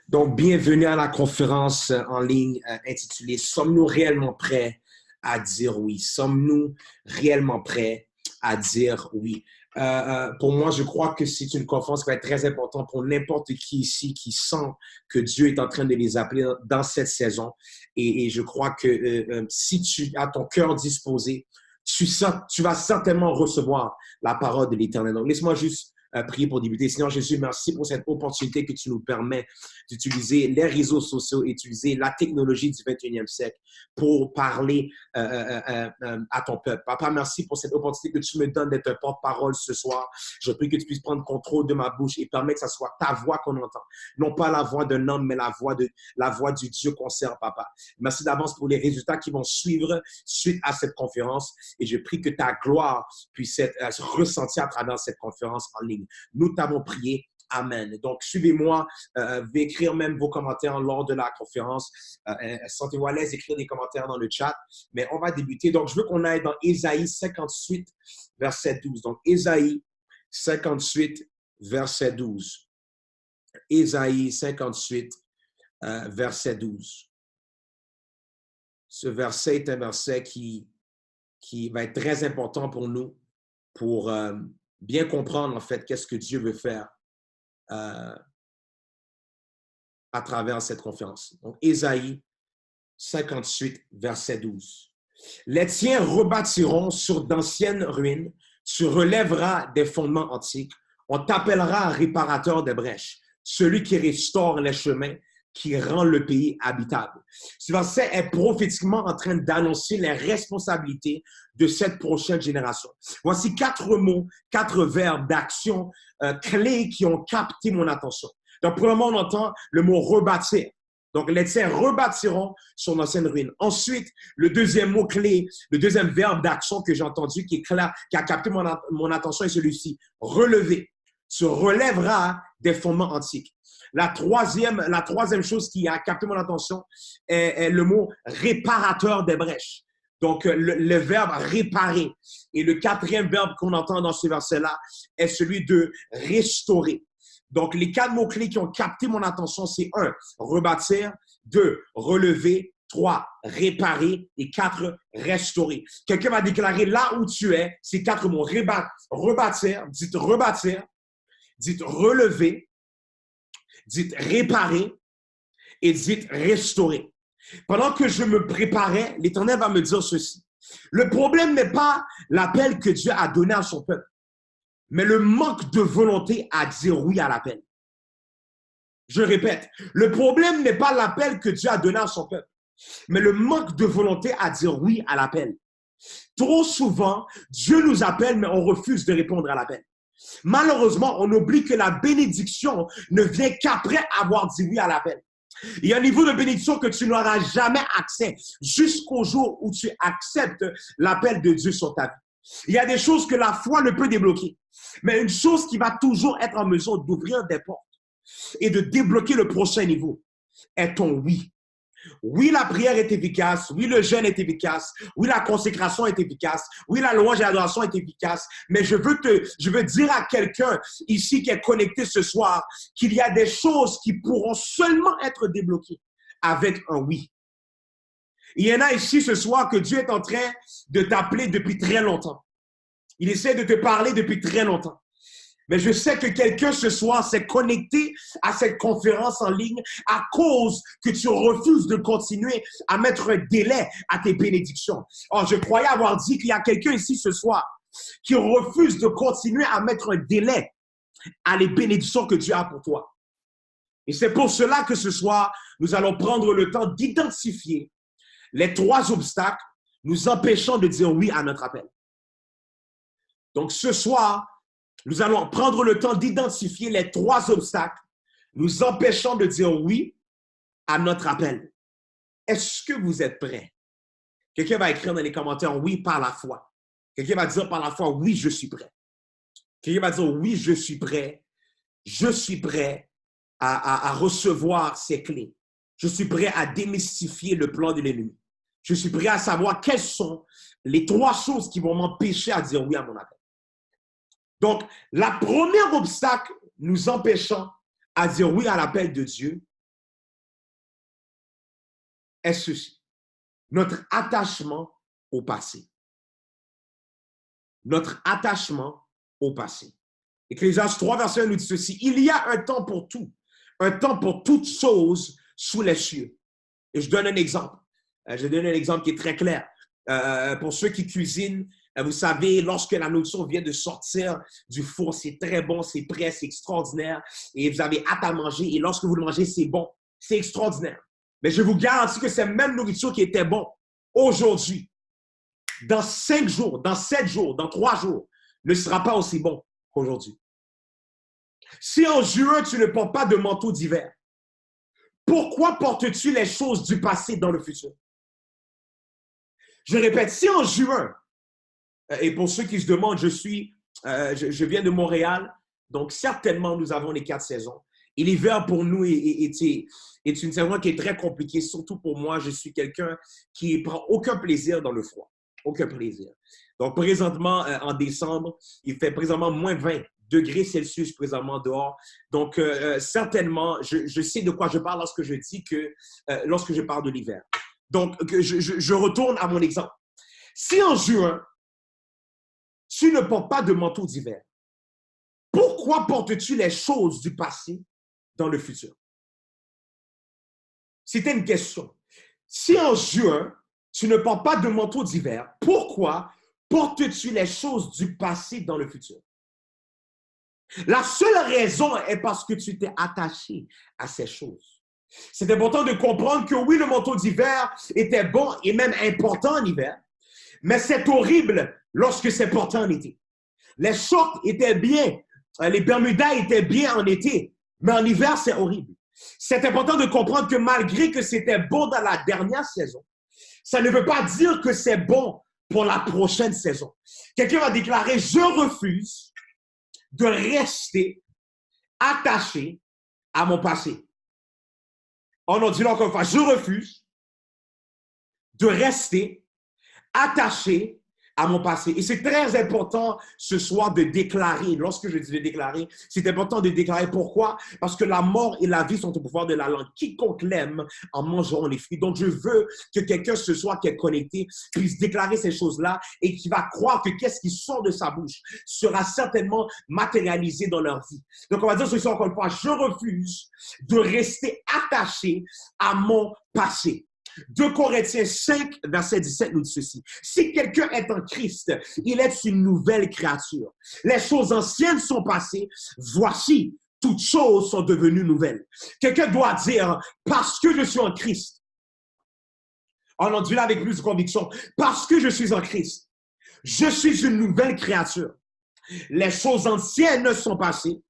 Donc, bienvenue à la conférence en ligne intitulée Sommes-nous réellement prêts à dire oui? Sommes-nous réellement prêts à dire oui? Pour moi, je crois que c'est une conférence qui va être très importante pour n'importe qui ici qui sent que Dieu est en train de les appeler dans cette saison. Et je crois que si tu as ton cœur disposé, tu vas certainement recevoir la parole de l'Éternel. Donc, laisse-moi juste prier pour débuter. Seigneur Jésus, merci pour cette opportunité que tu nous permets d'utiliser les réseaux sociaux, utiliser la technologie du 21e siècle pour parler à ton peuple. Papa, merci pour cette opportunité que tu me donnes d'être un porte-parole ce soir. Je prie que tu puisses prendre contrôle de ma bouche et permettre que ce soit ta voix qu'on entend. Non pas la voix d'un homme, mais la voix du Dieu qu'on sert, papa. Merci d'avance pour les résultats qui vont suivre suite à cette conférence. Et je prie que ta gloire puisse être ressentie à travers cette conférence en ligne. Nous t'avons prié. Amen. Donc, suivez-moi. Veuillez écrire même vos commentaires lors de la conférence. Sentez-vous à l'aise d'écrire des commentaires dans le chat. Mais on va débuter. Donc, je veux qu'on aille dans Ésaïe 58, verset 12. Donc, Ésaïe 58, verset 12. Ésaïe 58, verset 12. Ce verset est un verset qui va être très important pour nous, pour bien comprendre, en fait, qu'est-ce que Dieu veut faire à travers cette conférence. Donc, Ésaïe 58, verset 12. Les tiens rebâtiront sur d'anciennes ruines, tu relèveras des fondements antiques, on t'appellera réparateur des brèches, celui qui restaure les chemins, qui rend le pays habitable. Ce verset est prophétiquement en train d'annoncer les responsabilités de cette prochaine génération. Voici 4 mots, 4 verbes d'action clés qui ont capté mon attention. Donc, premièrement, on entend le mot rebâtir. Donc, les tiens rebâtiront sur d'anciennes ruines. Ensuite, le deuxième mot-clé, le deuxième verbe d'action que j'ai entendu qui est clair, qui a capté mon attention est celui-ci. Relever. Se relèvera des fondements antiques. La troisième chose qui a capté mon attention est le mot réparateur des brèches. Donc, le verbe réparer. Et le quatrième verbe qu'on entend dans ce verset-là est celui de restaurer. Donc, les 4 mots-clés qui ont capté mon attention, c'est 1, rebâtir, 2, relever, 3, réparer et 4, restaurer. Quelqu'un va déclarer là où tu es, ces 4 mots. Rebâtir, dites relever, dites réparer et dites restaurer. Pendant que je me préparais, l'Éternel va me dire ceci. Le problème n'est pas l'appel que Dieu a donné à son peuple, mais le manque de volonté à dire oui à l'appel. Je répète, le problème n'est pas l'appel que Dieu a donné à son peuple, mais le manque de volonté à dire oui à l'appel. Trop souvent, Dieu nous appelle, mais on refuse de répondre à l'appel. Malheureusement, on oublie que la bénédiction ne vient qu'après avoir dit oui à l'appel. Il y a un niveau de bénédiction que tu n'auras jamais accès jusqu'au jour où tu acceptes l'appel de Dieu sur ta vie. Il y a des choses que la foi ne peut débloquer, mais une chose qui va toujours être en mesure d'ouvrir des portes et de débloquer le prochain niveau est ton oui. Oui, la prière est efficace. Oui, le jeûne est efficace. Oui, la consécration est efficace. Oui, la louange et l'adoration est efficace. Mais je veux dire à quelqu'un ici qui est connecté ce soir qu'il y a des choses qui pourront seulement être débloquées avec un oui. Il y en a ici ce soir que Dieu est en train de t'appeler depuis très longtemps. Il essaie de te parler depuis très longtemps. Mais je sais que quelqu'un ce soir s'est connecté à cette conférence en ligne à cause que tu refuses de continuer à mettre un délai à tes bénédictions. Oh, je croyais avoir dit qu'il y a quelqu'un ici ce soir qui refuse de continuer à mettre un délai à les bénédictions que Dieu a pour toi. Et c'est pour cela que ce soir, nous allons prendre le temps d'identifier les 3 obstacles nous empêchant de dire oui à notre appel. Donc ce soir, nous allons prendre le temps d'identifier les 3 obstacles nous empêchant de dire oui à notre appel. Est-ce que vous êtes prêts? Quelqu'un va écrire dans les commentaires oui par la foi. Quelqu'un va dire par la foi oui, je suis prêt. Quelqu'un va dire oui, je suis prêt. Je suis prêt à recevoir ces clés. Je suis prêt à démystifier le plan de l'ennemi. Je suis prêt à savoir quelles sont les 3 choses qui vont m'empêcher à dire oui à mon appel. Donc, la première obstacle nous empêchant à dire oui à l'appel de Dieu est ceci. Notre attachement au passé. Notre attachement au passé. Ecclésiaste 3, verset 1 nous dit ceci. Il y a un temps pour tout, un temps pour toutes choses sous les cieux. Et je donne un exemple. Je donne un exemple qui est très clair. Pour ceux qui cuisinent, vous savez, lorsque la nourriture vient de sortir du four, c'est très bon, c'est prêt, c'est extraordinaire. Et vous avez hâte à manger. Et lorsque vous le mangez, c'est bon. C'est extraordinaire. Mais je vous garantis que cette même nourriture qui était bon aujourd'hui, dans 5 jours, dans 7 jours, dans 3 jours, ne sera pas aussi bon qu'aujourd'hui. Si en juin, tu ne portes pas de manteau d'hiver, pourquoi portes-tu les choses du passé dans le futur? Je répète, si en juin, et pour ceux qui se demandent, je viens de Montréal, donc certainement nous avons les 4 saisons. Et l'hiver pour nous est une saison qui est très compliquée, surtout pour moi. Je suis quelqu'un qui ne prend aucun plaisir dans le froid. Aucun plaisir. Donc présentement, en décembre, il fait présentement moins 20 degrés Celsius présentement dehors. Donc certainement, je sais de quoi je parle lorsque je dis que, lorsque je parle de l'hiver. Donc je retourne à mon exemple. Si en juin, tu ne portes pas de manteau d'hiver, pourquoi portes-tu les choses du passé dans le futur? C'était une question. Si en juin, tu ne portes pas de manteau d'hiver, pourquoi portes-tu les choses du passé dans le futur? La seule raison est parce que tu t'es attaché à ces choses. C'est important de comprendre que oui, le manteau d'hiver était bon et même important en hiver, mais c'est horrible lorsque c'est porté en été. Les shorts étaient bien, les bermudas étaient bien en été, mais en hiver, c'est horrible. C'est important de comprendre que malgré que c'était bon dans la dernière saison, ça ne veut pas dire que c'est bon pour la prochaine saison. Quelqu'un va déclarer, je refuse de rester attaché à mon passé. On en dit là encore une fois, je refuse de rester attaché à mon passé. Et c'est très important ce soir de déclarer. Lorsque je dis de déclarer, c'est important de déclarer. Pourquoi? Parce que la mort et la vie sont au pouvoir de la langue. Quiconque l'aime en mangeront les fruits. Donc, je veux que quelqu'un ce soir qui est connecté puisse déclarer ces choses-là et qui va croire que qu'est-ce qui sort de sa bouche sera certainement matérialisé dans leur vie. Donc, on va dire ce soir encore une fois, je refuse de rester attaché à mon passé. 2 Corinthiens 5, verset 17 nous dit ceci. Si quelqu'un est en Christ, il est une nouvelle créature. Les choses anciennes sont passées. Voici, toutes choses sont devenues nouvelles. Quelqu'un doit dire, parce que je suis en Christ. On en dit là avec plus de conviction. Parce que je suis en Christ, je suis une nouvelle créature. Les choses anciennes sont passées.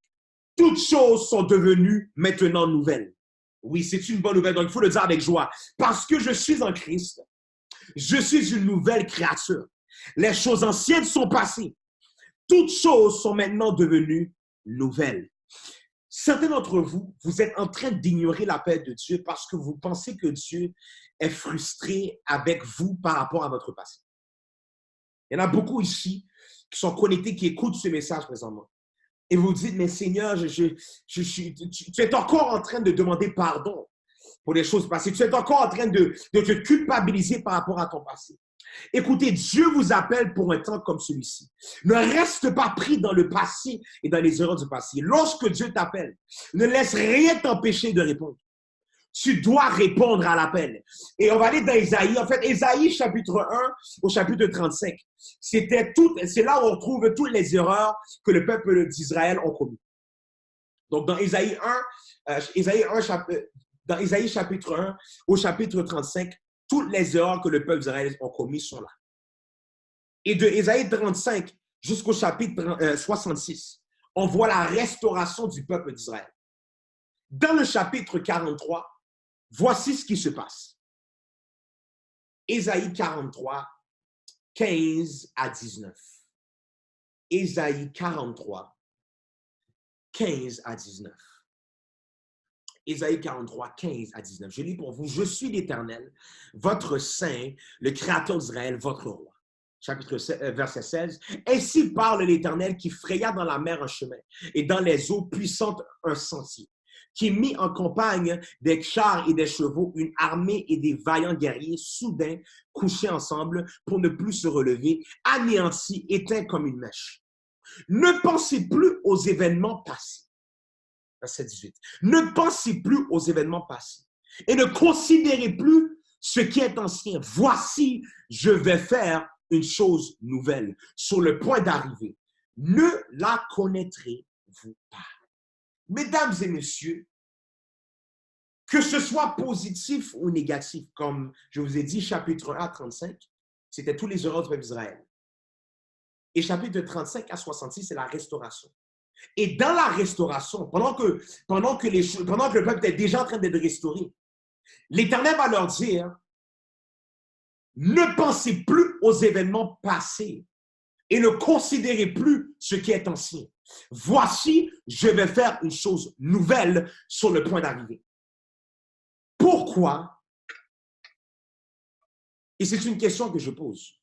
Toutes choses sont devenues maintenant nouvelles. Oui, c'est une bonne nouvelle, donc il faut le dire avec joie. Parce que je suis en Christ, je suis une nouvelle créature. Les choses anciennes sont passées. Toutes choses sont maintenant devenues nouvelles. Certains d'entre vous, vous êtes en train d'ignorer l'appel de Dieu parce que vous pensez que Dieu est frustré avec vous par rapport à votre passé. Il y en a beaucoup ici qui sont connectés, qui écoutent ce message présentement. Et vous dites, mais Seigneur, tu es encore en train de demander pardon pour les choses passées. Tu es encore en train de te culpabiliser par rapport à ton passé. Écoutez, Dieu vous appelle pour un temps comme celui-ci. Ne reste pas pris dans le passé et dans les erreurs du passé. Lorsque Dieu t'appelle, ne laisse rien t'empêcher de répondre. Tu dois répondre à l'appel. Et on va aller dans Ésaïe. En fait, Ésaïe chapitre 1 au chapitre 35. C'est là où on trouve toutes les erreurs que le peuple d'Israël ont commises. Donc, dans Ésaïe 1, dans Ésaïe chapitre 1 au chapitre 35, toutes les erreurs que le peuple d'Israël ont commises sont là. Et de Ésaïe 35 jusqu'au chapitre 66, on voit la restauration du peuple d'Israël. Dans le chapitre 43, voici ce qui se passe. Ésaïe 43, 15 à 19. Ésaïe 43, 15 à 19. Ésaïe 43, 15 à 19. Je lis pour vous. Je suis l'Éternel, votre Saint, le Créateur d'Israël, votre roi. Verset 16. Ainsi parle l'Éternel qui fraya dans la mer un chemin et dans les eaux puissantes un sentier, qui mit en campagne des chars et des chevaux, une armée et des vaillants guerriers, soudain couchés ensemble pour ne plus se relever, anéantis, éteints comme une mèche. Ne pensez plus aux événements passés. Verset 18. Ne pensez plus aux événements passés et ne considérez plus ce qui est ancien. Voici, je vais faire une chose nouvelle sur le point d'arriver. Ne la connaîtrez-vous pas? Mesdames et messieurs, que ce soit positif ou négatif, comme je vous ai dit, chapitre 1 à 35, c'était tous les erreurs du peuple d'Israël. Et chapitre 35 à 66, c'est la restauration. Et dans la restauration, pendant que le peuple était déjà en train d'être restauré, l'Éternel va leur dire, ne pensez plus aux événements passés et ne considérez plus ce qui est ancien. Voici, je vais faire une chose nouvelle sur le point d'arriver. Pourquoi? Et c'est une question que je pose.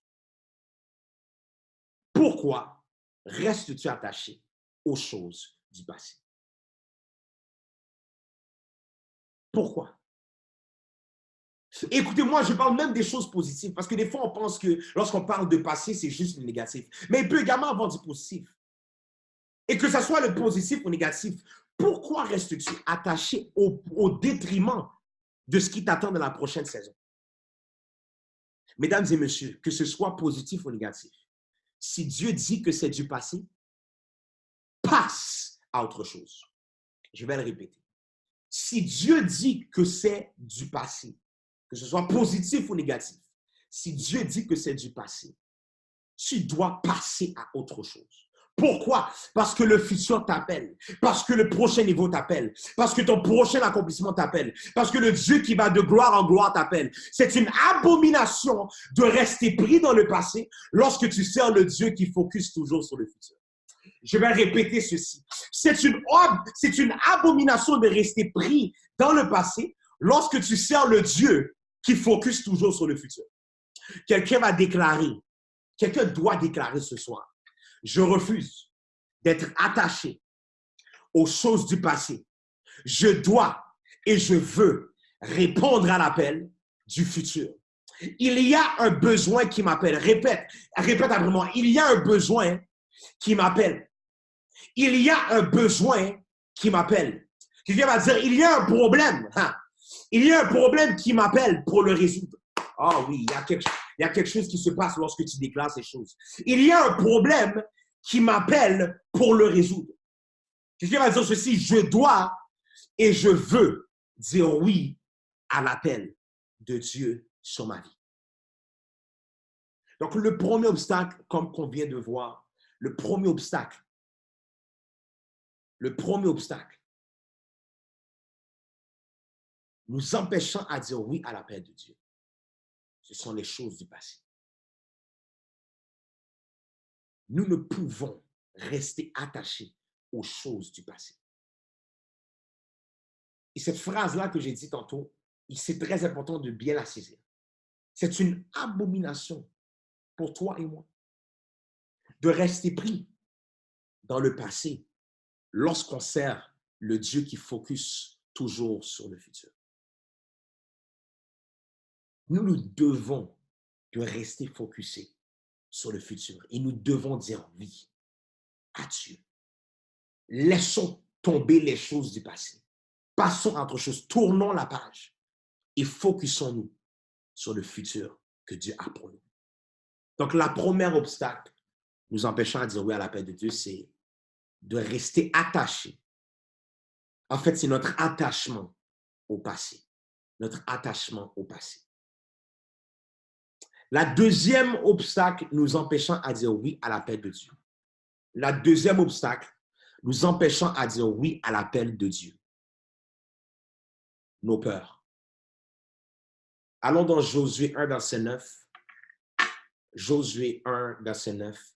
Pourquoi restes-tu attaché aux choses du passé? Pourquoi? Écoutez-moi, je parle même des choses positives, parce que des fois, on pense que lorsqu'on parle de passé, c'est juste le négatif. Mais il peut également avoir du positif. Et que ce soit le positif ou le négatif, pourquoi restes-tu attaché au détriment de ce qui t'attend dans la prochaine saison? Mesdames et messieurs, que ce soit positif ou négatif, si Dieu dit que c'est du passé, passe à autre chose. Je vais le répéter. Si Dieu dit que c'est du passé, que ce soit positif ou négatif, si Dieu dit que c'est du passé, tu dois passer à autre chose. Pourquoi? Parce que le futur t'appelle, parce que le prochain niveau t'appelle, parce que ton prochain accomplissement t'appelle, parce que le Dieu qui va de gloire en gloire t'appelle. C'est une abomination de rester pris dans le passé lorsque tu sers le Dieu qui focus toujours sur le futur. Je vais répéter ceci. C'est une abomination de rester pris dans le passé lorsque tu sers le Dieu qui focus toujours sur le futur. Quelqu'un doit déclarer ce soir, je refuse d'être attaché aux choses du passé. Je dois et je veux répondre à l'appel du futur. Il y a un besoin qui m'appelle. Répète après moi. Il y a un besoin qui m'appelle. Il y a un besoin qui m'appelle. Quelqu'un va dire, il y a un problème. Il y a un problème qui m'appelle pour le résoudre. Ah oui, il y a quelque chose qui se passe lorsque tu déclares ces choses. Il y a un problème qui m'appelle pour le résoudre. Quelqu'un va dire ceci, je dois et je veux dire oui à l'appel de Dieu sur ma vie. Donc, le premier obstacle, comme qu'on vient de voir, le premier obstacle, nous empêchant à dire oui à l'appel de Dieu, ce sont les choses du passé. Nous ne pouvons rester attachés aux choses du passé. Et cette phrase-là que j'ai dit tantôt, c'est très important de bien la saisir. C'est une abomination pour toi et moi de rester pris dans le passé lorsqu'on sert le Dieu qui focus toujours sur le futur. Nous devons de rester focusés sur le futur et nous devons dire oui à Dieu. Laissons tomber les choses du passé. Passons à autre chose. Tournons la page et focusons-nous sur le futur que Dieu a pour nous. Donc, la première obstacle nous empêchant à dire oui à l'appel de Dieu, c'est de rester attaché. En fait, c'est notre attachement au passé. Notre attachement au passé. La deuxième obstacle nous empêchant à dire oui à l'appel de Dieu. La deuxième obstacle nous empêchant à dire oui à l'appel de Dieu. Nos peurs. Allons dans Josué 1, verset 9. Josué 1, verset 9.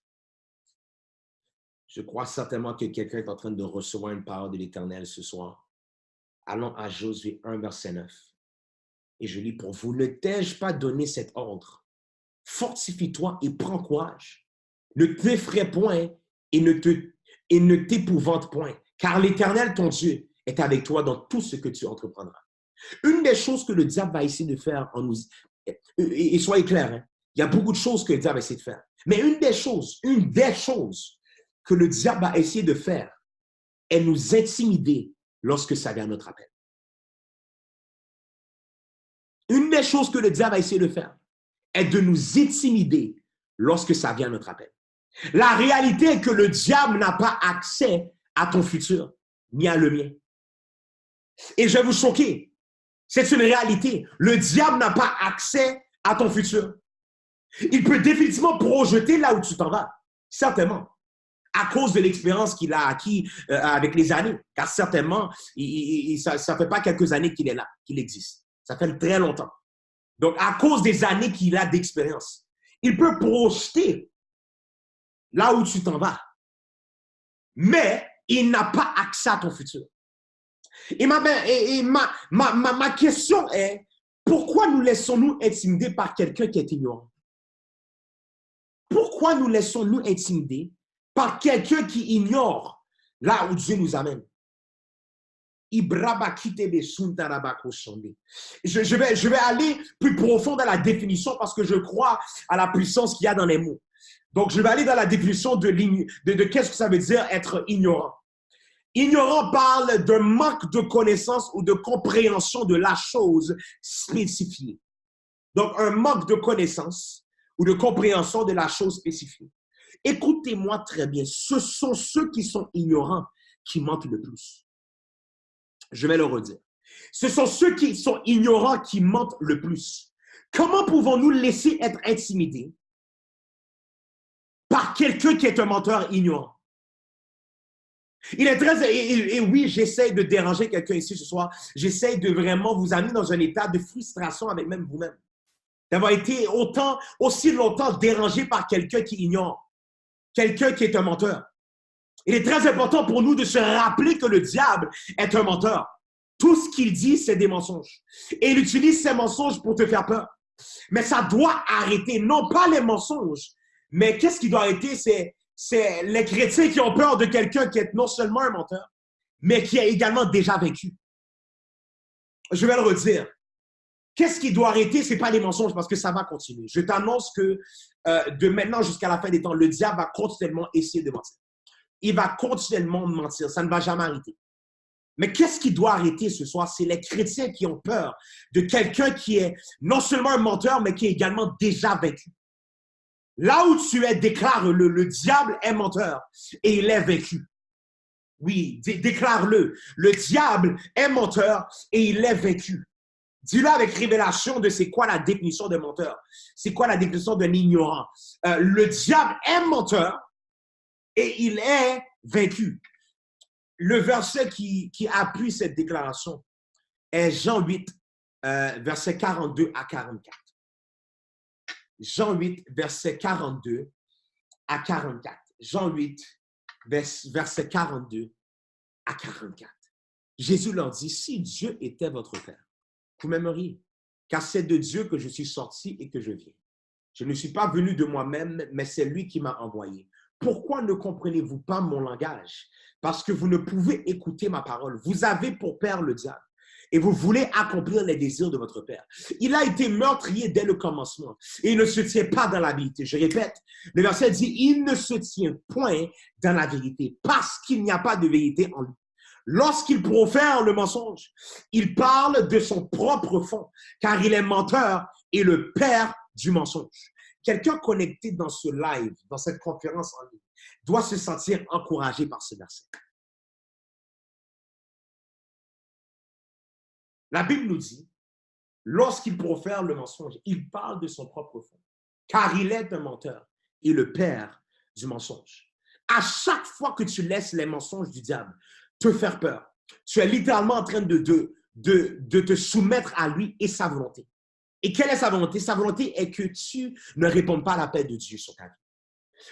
Je crois certainement que quelqu'un est en train de recevoir une parole de l'Éternel ce soir. Allons à Josué 1, verset 9. Et je lis pour vous, ne t'ai-je pas donné cet ordre? Fortifie-toi et prends courage. Ne t'effraie point et ne t'épouvante point, car l'Éternel, ton Dieu, est avec toi dans tout ce que tu entreprendras. Une des choses que le diable va essayer de faire en nous, et soyez clairs, hein, il y a beaucoup de choses que le diable va essayer de faire. Mais une des choses que le diable va essayer de faire est nous intimider lorsque ça vient à notre appel. Une des choses que le diable va essayer de faire est de nous intimider lorsque ça vient à notre appel. La réalité est que le diable n'a pas accès à ton futur, ni à le mien. Et je vais vous choquer. C'est une réalité. Le diable n'a pas accès à ton futur. Il peut définitivement projeter là où tu t'en vas. Certainement. À cause de l'expérience qu'il a acquis avec les années. Car certainement, ça ne fait pas quelques années qu'il est là, qu'il existe. Ça fait très longtemps. Donc, à cause des années qu'il a d'expérience, il peut projeter là où tu t'en vas. Mais il n'a pas accès à ton futur. Et ma question est, pourquoi nous laissons-nous intimider par quelqu'un qui est ignorant? Pourquoi nous laissons-nous intimider par quelqu'un qui ignore là où Dieu nous amène? Je vais aller plus profond dans la définition parce que je crois à la puissance qu'il y a dans les mots. Donc, je vais aller dans la définition de qu'est-ce que ça veut dire être ignorant. Ignorant parle d'un manque de connaissance ou de compréhension de la chose spécifiée. Donc, un manque de connaissance ou de compréhension de la chose spécifiée. Écoutez-moi très bien, ce sont ceux qui sont ignorants qui mentent le plus. Je vais le redire. Ce sont ceux qui sont ignorants qui mentent le plus. Comment pouvons-nous laisser être intimidés par quelqu'un qui est un menteur ignorant? Il est très... Et oui, j'essaie de déranger quelqu'un ici ce soir. J'essaie de vraiment vous amener dans un état de frustration avec même vous-même. D'avoir été aussi longtemps dérangé par quelqu'un qui ignore. Quelqu'un qui est un menteur. Il est très important pour nous de se rappeler que le diable est un menteur. Tout ce qu'il dit, c'est des mensonges. Et il utilise ces mensonges pour te faire peur. Mais ça doit arrêter, non pas les mensonges, mais qu'est-ce qui doit arrêter, c'est les chrétiens qui ont peur de quelqu'un qui est non seulement un menteur, mais qui a également déjà vaincu. Je vais le redire. Qu'est-ce qui doit arrêter? Ce n'est pas les mensonges parce que ça va continuer. Je t'annonce que de maintenant jusqu'à la fin des temps, le diable va continuellement essayer de mentir. Il va continuellement mentir. Ça ne va jamais arrêter. Mais qu'est-ce qui doit arrêter ce soir? C'est les chrétiens qui ont peur de quelqu'un qui est non seulement un menteur, mais qui est également déjà vaincu. Là où tu es, déclare le diable est menteur et il est vaincu. Oui, déclare-le. Le diable est menteur et il est vaincu. Dis-le avec révélation de c'est quoi la définition de menteur. C'est quoi la définition d'un ignorant. Le diable est menteur et il est vaincu. Le verset qui appuie cette déclaration est Jean 8, versets 42 à 44. Jean 8, versets 42 à 44. Jean 8, versets 42 à 44. Jésus leur dit, si Dieu était votre Père, vous m'aimeriez, car c'est de Dieu que je suis sorti et que je viens. Je ne suis pas venu de moi-même, mais c'est lui qui m'a envoyé. Pourquoi ne comprenez-vous pas mon langage? Parce que vous ne pouvez écouter ma parole. Vous avez pour père le diable et vous voulez accomplir les désirs de votre père. Il a été meurtrier dès le commencement et il ne se tient pas dans la vérité. Je répète, le verset dit, il ne se tient point dans la vérité parce qu'il n'y a pas de vérité en lui. Lorsqu'il profère le mensonge, il parle de son propre fond, car il est menteur et le père du mensonge. Quelqu'un connecté dans ce live, dans cette conférence en ligne, doit se sentir encouragé par ce verset. La Bible nous dit, lorsqu'il profère le mensonge, il parle de son propre fond, car il est un menteur et le père du mensonge. À chaque fois que tu laisses les mensonges du diable te faire peur, tu es littéralement en train de te soumettre à lui et sa volonté. Et quelle est sa volonté? Sa volonté est que tu ne répondes pas à l'appel de Dieu sur ta vie.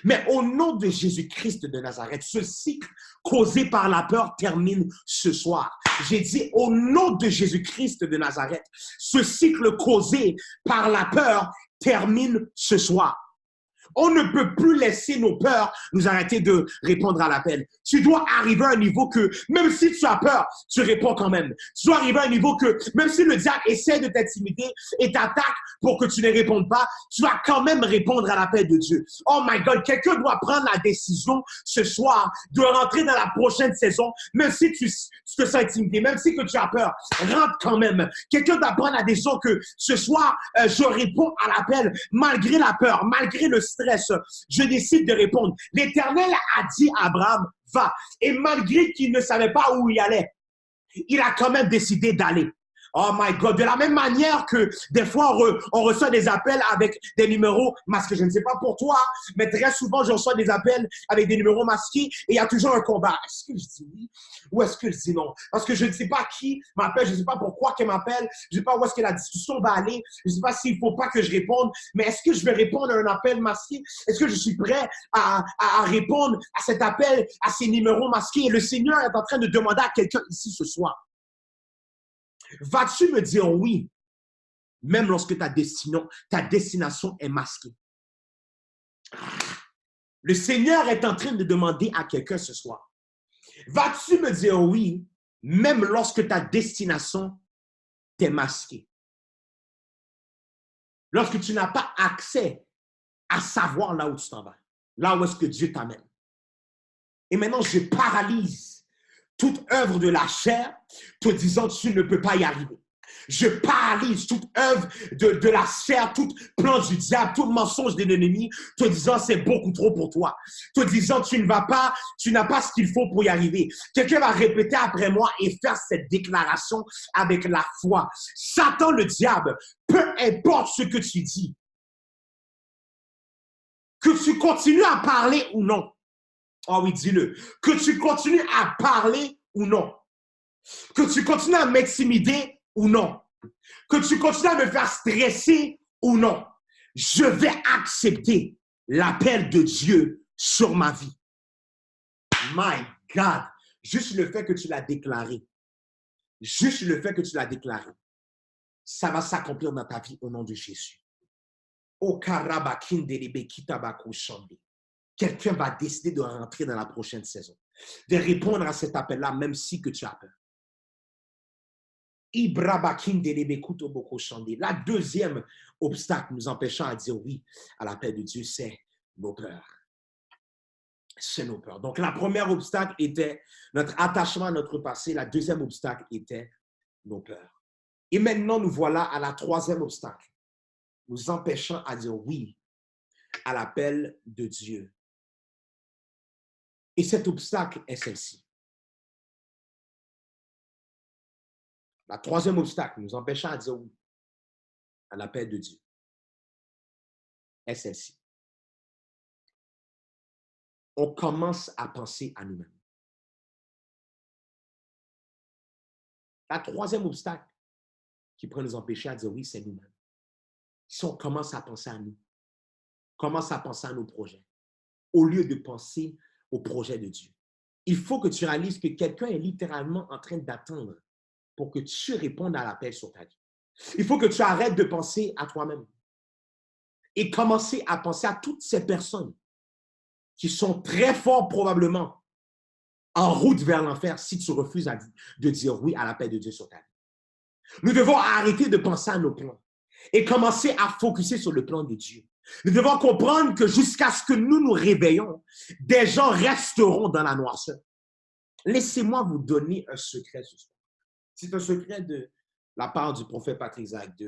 Mais au nom de Jésus-Christ de Nazareth, ce cycle causé par la peur termine ce soir. J'ai dit au nom de Jésus-Christ de Nazareth, ce cycle causé par la peur termine ce soir. On ne peut plus laisser nos peurs nous arrêter de répondre à l'appel. Tu dois arriver à un niveau que, même si tu as peur, tu réponds quand même. Tu dois arriver à un niveau que, même si le diable essaie de t'intimider et t'attaque pour que tu ne répondes pas, tu vas quand même répondre à l'appel de Dieu. Oh my God, quelqu'un doit prendre la décision ce soir de rentrer dans la prochaine saison, même si tu te sens intimidé, même si que tu as peur, rentre quand même. Quelqu'un doit prendre la décision que ce soir, je réponds à l'appel malgré la peur, malgré le stress. Je décide de répondre. L'Éternel a dit à Abraham, va. Et malgré qu'il ne savait pas où il allait, il a quand même décidé d'aller. Oh my God, de la même manière que des fois on reçoit des appels avec des numéros masqués. Je ne sais pas pour toi, mais très souvent je reçois des appels avec des numéros masqués et il y a toujours un combat. Est-ce que je dis oui ou est-ce que je dis non? Parce que je ne sais pas qui m'appelle, je ne sais pas pourquoi qu'elle m'appelle, je ne sais pas où est-ce que la discussion va aller, je ne sais pas s'il ne faut pas que je réponde, mais est-ce que je vais répondre à un appel masqué? Est-ce que je suis prêt à répondre à cet appel, à ces numéros masqués? Et le Seigneur est en train de demander à quelqu'un ici ce soir. Vas-tu me dire oui, même lorsque ta destination est masquée? Le Seigneur est en train de demander à quelqu'un ce soir. Vas-tu me dire oui, même lorsque ta destination t'est masquée? Lorsque tu n'as pas accès à savoir là où tu t'en vas, là où est-ce que Dieu t'amène. Et maintenant, je paralyse toute œuvre de la chair, te disant tu ne peux pas y arriver. Je paralyse toute œuvre de la chair, tout plan du diable, tout mensonge de l'ennemi, te disant c'est beaucoup trop pour toi. Te disant tu n'as pas ce qu'il faut pour y arriver. Quelqu'un va répéter après moi et faire cette déclaration avec la foi. Satan, le diable, peu importe ce que tu dis, que tu continues à parler ou non. Oh oui, dis-le. Que tu continues à parler ou non. Que tu continues à m'intimider ou non. Que tu continues à me faire stresser ou non. Je vais accepter l'appel de Dieu sur ma vie. My God. Juste le fait que tu l'as déclaré. Juste le fait que tu l'as déclaré. Ça va s'accomplir dans ta vie au nom de Jésus. Quelqu'un va décider de rentrer dans la prochaine saison. De répondre à cet appel-là, même si que tu as peur. La deuxième obstacle nous empêchant à dire oui à l'appel de Dieu, c'est nos peurs. C'est nos peurs. Donc, la première obstacle était notre attachement à notre passé. La deuxième obstacle était nos peurs. Et maintenant, nous voilà à la troisième obstacle, nous empêchant à dire oui à l'appel de Dieu. Et cet obstacle est celle-ci. La troisième obstacle nous empêchant à dire oui à l'appel de Dieu est celle-ci. On commence à penser à nous-mêmes. La troisième obstacle qui pourrait nous empêcher à dire oui, c'est nous-mêmes. Si on commence à penser à nous, commence à penser à nos projets, au lieu de penser au projet de Dieu. Il faut que tu réalises que quelqu'un est littéralement en train d'attendre pour que tu répondes à l'appel sur ta vie. Il faut que tu arrêtes de penser à toi-même et commencer à penser à toutes ces personnes qui sont très fort probablement en route vers l'enfer si tu refuses de dire oui à l'appel de Dieu sur ta vie. Nous devons arrêter de penser à nos plans et commencer à focuser sur le plan de Dieu. Nous devons comprendre que jusqu'à ce que nous nous réveillons, des gens resteront dans la noirceur. Laissez-moi vous donner un secret ce soir. C'est un secret de la part du prophète Patrick Zack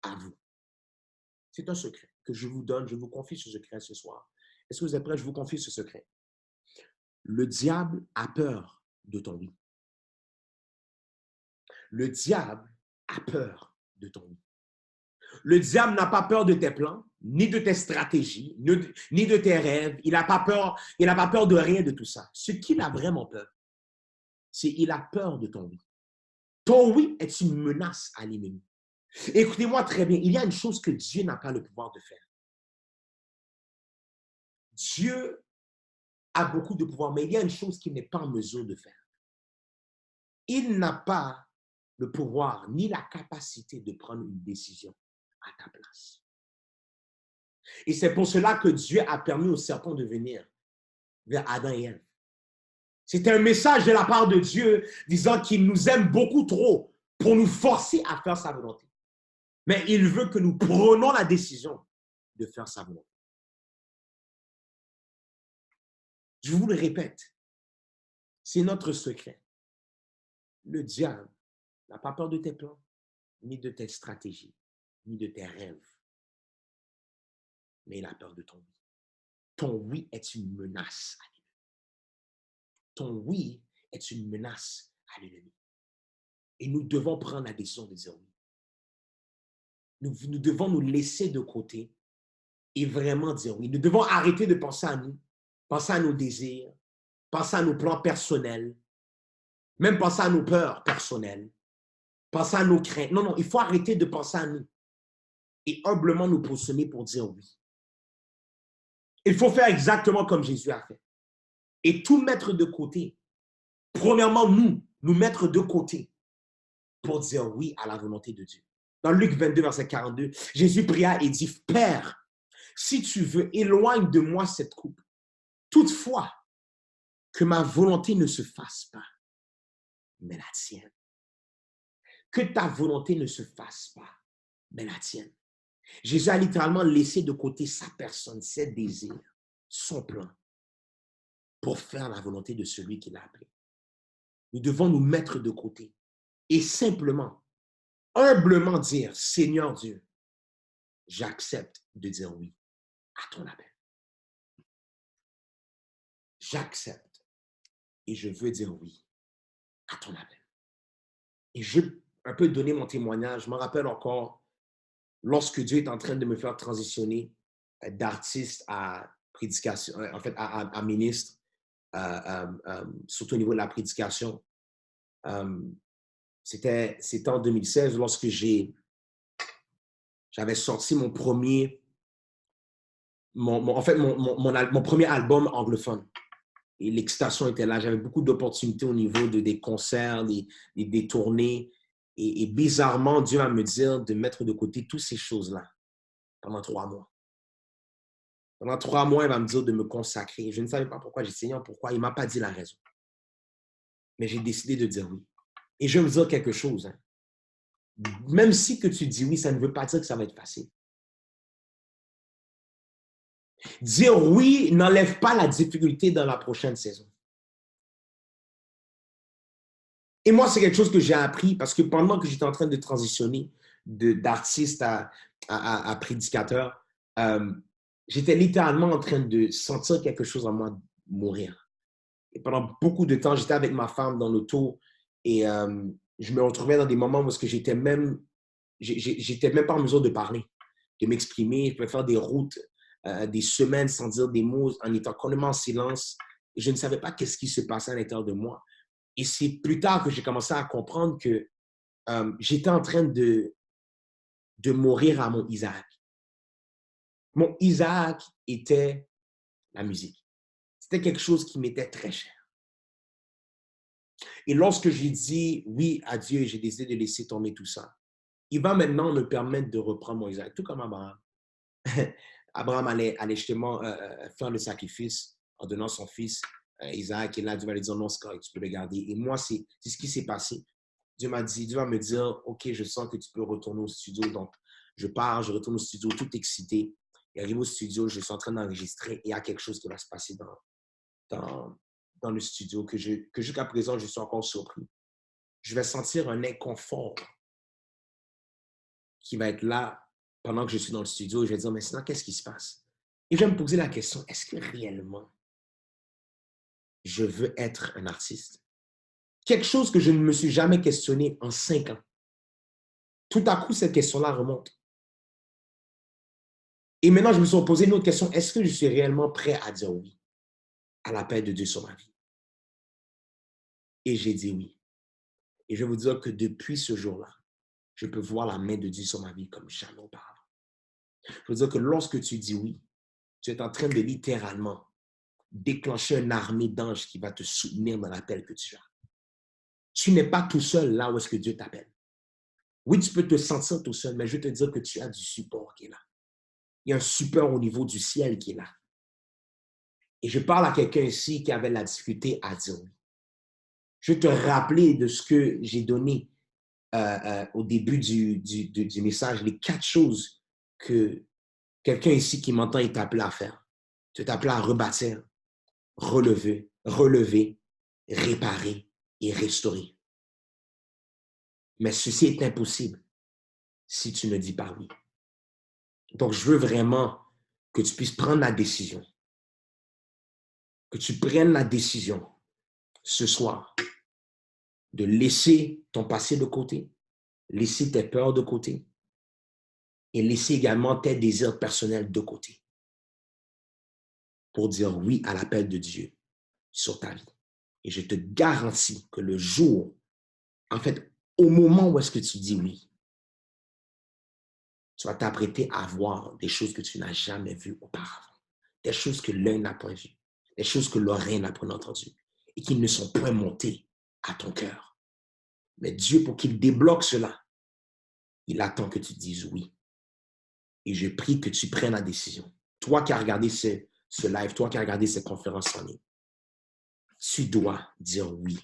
à vous. C'est un secret que je vous donne, je vous confie ce secret ce soir. Est-ce que vous êtes prêts? Je vous confie ce secret. Le diable a peur de ton oui. Le diable a peur de ton oui. Le diable n'a pas peur de tes plans, ni de tes stratégies, ni de tes rêves. Il n'a pas peur de rien de tout ça. Ce qu'il a vraiment peur, c'est qu'il a peur de ton oui. Ton oui est une menace à l'ennemi. Écoutez-moi très bien, il y a une chose que Dieu n'a pas le pouvoir de faire. Dieu a beaucoup de pouvoir, mais il y a une chose qu'il n'est pas en mesure de faire. Il n'a pas le pouvoir ni la capacité de prendre une décision à ta place. Et c'est pour cela que Dieu a permis au serpent de venir vers Adam et Ève. C'était un message de la part de Dieu disant qu'il nous aime beaucoup trop pour nous forcer à faire sa volonté. Mais il veut que nous prenions la décision de faire sa volonté. Je vous le répète, c'est notre secret. Le diable n'a pas peur de tes plans, ni de tes stratégies, ni de tes rêves. Mais il a peur de ton oui. Ton oui est une menace à l'ennemi. Ton oui est une menace à l'ennemi. Et nous devons prendre la décision de dire oui. Nous devons nous laisser de côté et vraiment dire oui. Nous devons arrêter de penser à nous, penser à nos désirs, penser à nos plans personnels, même penser à nos peurs personnelles, penser à nos craintes. Non, il faut arrêter de penser à nous et humblement nous positionner pour dire oui. Il faut faire exactement comme Jésus a fait et tout mettre de côté. Premièrement, nous mettre de côté pour dire oui à la volonté de Dieu. Dans Luc 22, verset 42, Jésus pria et dit, « Père, si tu veux, éloigne de moi cette coupe. Toutefois, que ma volonté ne se fasse pas, mais la tienne. Que ta volonté ne se fasse pas, mais la tienne. » Jésus a littéralement laissé de côté sa personne, ses désirs, son plan, pour faire la volonté de celui qui l'a appelé. Nous devons nous mettre de côté et simplement, humblement dire, « Seigneur Dieu, j'accepte de dire oui à ton appel. J'accepte et je veux dire oui à ton appel. » Et je vais un peu donner mon témoignage. Je me rappelle encore lorsque Dieu est en train de me faire transitionner d'artiste à prédication, en fait à ministre, surtout au niveau de la prédication. C'était en 2016 lorsque j'avais sorti mon premier album anglophone. Et l'excitation était là. J'avais beaucoup d'opportunités au niveau des concerts, des tournées. Et bizarrement, Dieu va me dire de mettre de côté toutes ces choses-là pendant 3 mois. Pendant 3 mois, il va me dire de me consacrer. Je ne savais pas pourquoi. J'ai dit, Seigneur, pourquoi? Il ne m'a pas dit la raison. Mais j'ai décidé de dire oui. Et je vais vous dire quelque chose. Hein. Même si que tu dis oui, ça ne veut pas dire que ça va être facile. Dire oui n'enlève pas la difficulté dans la prochaine saison. Et moi, c'est quelque chose que j'ai appris parce que pendant que j'étais en train de transitionner d'artiste à prédicateur, j'étais littéralement en train de sentir quelque chose en moi mourir. Et pendant beaucoup de temps, j'étais avec ma femme dans l'auto et je me retrouvais dans des moments où j'étais même pas en mesure de parler, de m'exprimer. Je pouvais faire des routes, des semaines sans dire des mots, en étant complètement en silence. Et je ne savais pas qu'est-ce qui se passait à l'intérieur de moi. Et c'est plus tard que j'ai commencé à comprendre que j'étais en train de mourir à mon Isaac. Mon Isaac était la musique. C'était quelque chose qui m'était très cher. Et lorsque j'ai dit oui à Dieu et j'ai décidé de laisser tomber tout ça, il va maintenant me permettre de reprendre mon Isaac, tout comme Abraham. Abraham allait justement faire le sacrifice en donnant son fils Isaac. Et là, Dieu va lui dire non, c'est correct, tu peux le garder. Et moi, c'est ce qui s'est passé. Dieu va me dire, OK, je sens que tu peux retourner au studio. Donc, je pars, je retourne au studio tout excité. Et arrive au studio, je suis en train d'enregistrer et il y a quelque chose qui va se passer dans le studio que jusqu'à présent, je suis encore surpris. Je vais sentir un inconfort qui va être là pendant que je suis dans le studio. Je vais dire, mais sinon, qu'est-ce qui se passe? Et je vais me poser la question, est-ce que réellement, je veux être un artiste? Quelque chose que je ne me suis jamais questionné en 5 ans. Tout à coup, cette question-là remonte. Et maintenant, je me suis posé une autre question. Est-ce que je suis réellement prêt à dire oui à l'appel de Dieu sur ma vie? Et j'ai dit oui. Et je vais vous dire que depuis ce jour-là, je peux voir la main de Dieu sur ma vie comme jamais auparavant. Je veux dire que lorsque tu dis oui, tu es en train de littéralement déclencher une armée d'anges qui va te soutenir dans l'appel que tu as. Tu n'es pas tout seul là où est-ce que Dieu t'appelle. Oui, tu peux te sentir tout seul, mais je veux te dire que tu as du support qui est là. Il y a un super au niveau du ciel qui est là. Et je parle à quelqu'un ici qui avait la difficulté à dire oui. Je vais te rappeler de ce que j'ai donné au début du message, les 4 choses que quelqu'un ici qui m'entend est appelé à faire. Tu es appelé à rebâtir, relever, réparer et restaurer. Mais ceci est impossible si tu ne dis pas oui. Donc, je veux vraiment que tu puisses prendre la décision, que tu prennes la décision ce soir de laisser ton passé de côté, laisser tes peurs de côté et laisser également tes désirs personnels de côté pour dire oui à l'appel de Dieu sur ta vie. Et je te garantis que le jour, en fait, au moment où est-ce que tu dis oui, tu vas t'apprêter à voir des choses que tu n'as jamais vues auparavant, des choses que l'œil n'a pas vues, des choses que l'oreille n'a pas entendues et qui ne sont point montées à ton cœur. Mais Dieu, pour qu'il débloque cela, il attend que tu dises oui. Et je prie que tu prennes la décision. Toi qui as regardé ce live, toi qui as regardé cette conférence en ligne, tu dois dire oui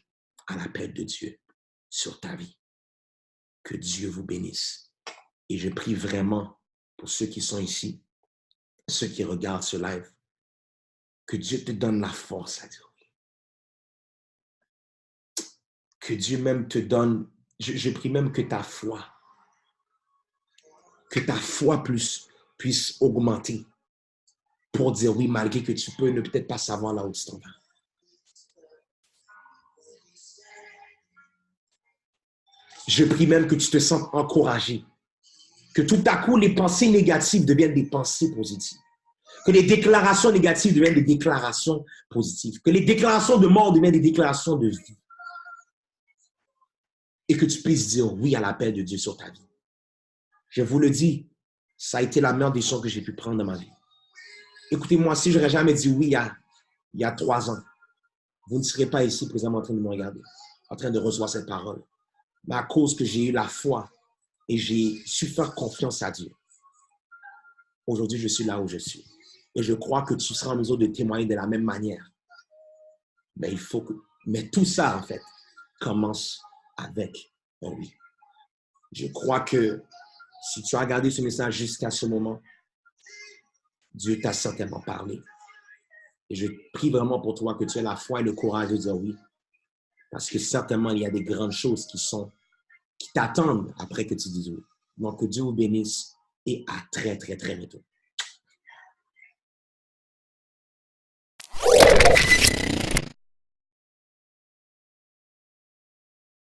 à l'appel de Dieu sur ta vie. Que Dieu vous bénisse. Et je prie vraiment pour ceux qui sont ici, ceux qui regardent ce live, que Dieu te donne la force à dire oui. Que Dieu même te donne, je prie même que ta foi puisse augmenter pour dire oui, malgré que tu peux ne peut-être pas savoir là où tu t'en vas. Je prie même que tu te sentes encouragé, que tout à coup, les pensées négatives deviennent des pensées positives, que les déclarations négatives deviennent des déclarations positives, que les déclarations de mort deviennent des déclarations de vie, et que tu puisses dire oui à l'appel de Dieu sur ta vie. Je vous le dis, ça a été la meilleure décision que j'ai pu prendre dans ma vie. Écoutez-moi, si je n'aurais jamais dit oui il y a 3 ans, vous ne serez pas ici présentement en train de me regarder, en train de recevoir cette parole. Mais à cause que j'ai eu la foi et j'ai su faire confiance à Dieu, aujourd'hui, je suis là où je suis. Et je crois que tu seras en mesure de témoigner de la même manière. Mais tout ça, en fait, commence avec un oui. Je crois que si tu as regardé ce message jusqu'à ce moment, Dieu t'a certainement parlé. Et je prie vraiment pour toi que tu aies la foi et le courage de dire oui. Parce que certainement, il y a des grandes choses qui t'attendent après que tu dises oui. Donc, que Dieu vous bénisse et à très, très, très bientôt.